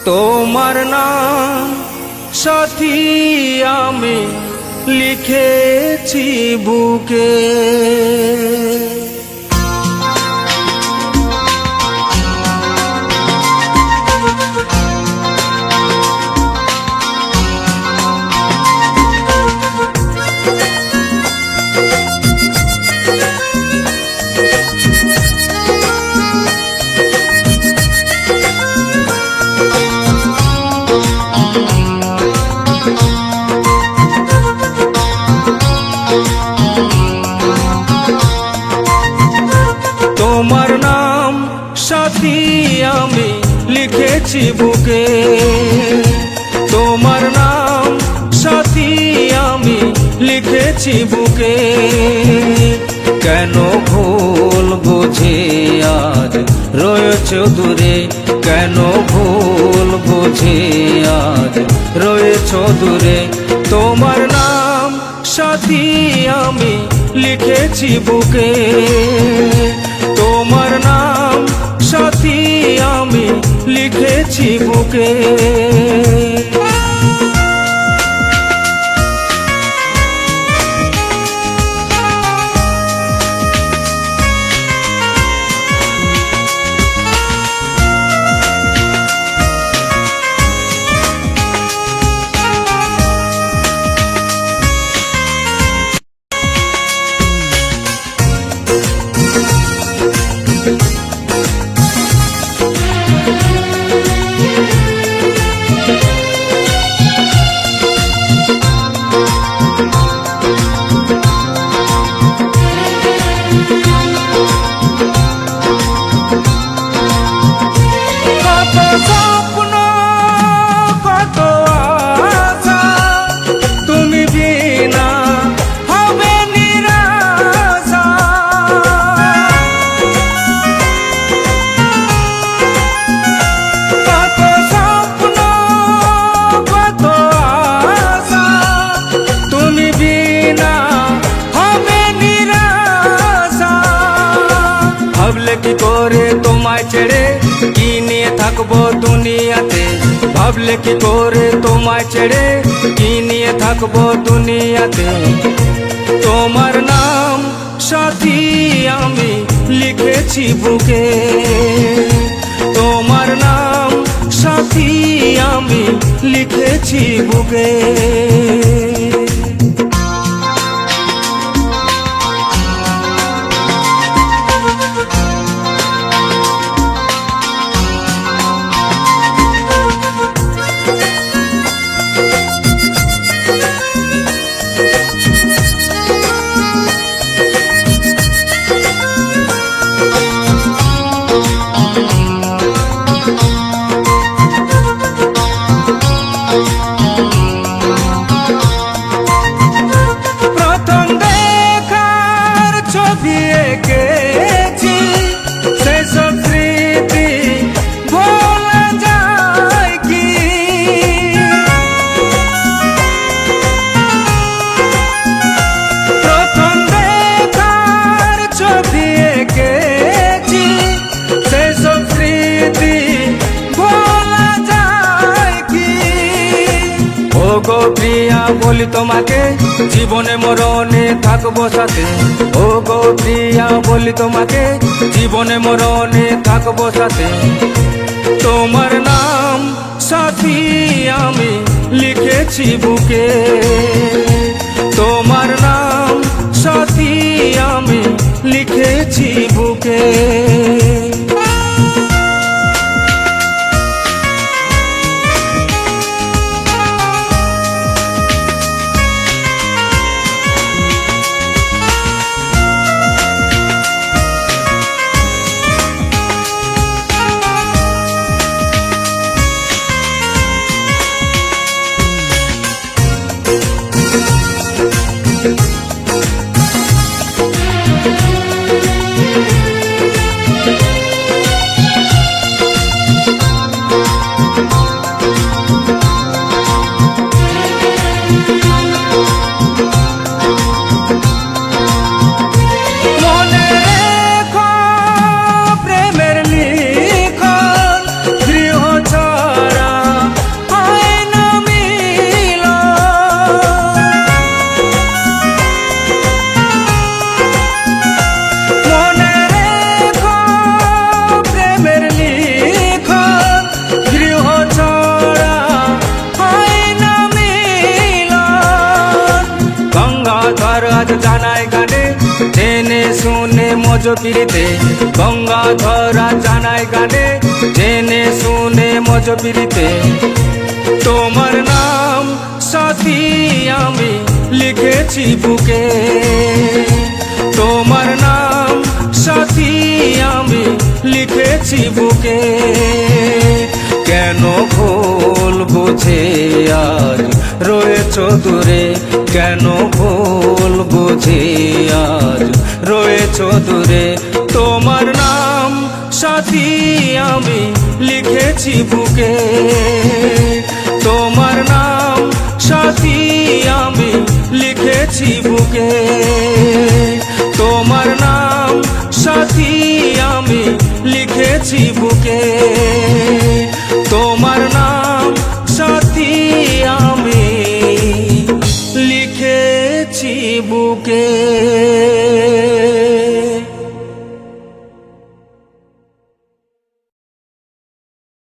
তোমার নাম সাথী আমি লিখেছি বুকে, তোমার নাম সাথী আমি লিখেছি বুকে, তোমার নাম সাথী আমি লিখেছি বুকে। কেন ভুল বুঝে আজ রয়েছ দূরে, কেন ভুল বুঝে আজ রয়েছ দূরে। তোমার নাম সাথী আমি লিখেছি বুকে, তোমার নাম সাথী আমি লিখেছি বুকে। ভাবলে কি করে তোমায় ছেড়ে কি নিয়ে থাকবো দুনিয়াতে, ভাবলে কি করে তোমায় ছেড়ে কি নিয়ে থাকবো দুনিয়াতে। তোমার নাম সাথী আমি লিখেছি বুকে, তোমার নাম সাথী আমি লিখেছি বুকে। গো প্রিয়া বলি তোমাকে জীবনে মরণে থাকবো সাথে, ও গো প্রিয়া বলি তোমাকে জীবনে মরণে থাকবো সাথে। তোমার নাম সাথী আমি লিখেছি বুকে, তোমার নাম সাথী আমি লিখেছি বুকে। মজপিরিতে গঙ্গাধরা জানায় গানে জেনে শুনে মজপিরিতে তোমার নাম সাথী আমি লিখেছি বুকে তোমার নাম সাথী আমি লিখেছি বুকে কেন ভুল বুঝে আজ রয়েছ দূরে কেন ভুল বুঝে আজ রয়েছ দূরে তোমার নাম সাথী আমি লিখেছি বুকে তোমার নাম সাথী আমি লিখেছি বুকে তোমার নাম সাথী আমি লিখেছি বুকে তোমার নাম সাথী আমি লিখেছি বুকে।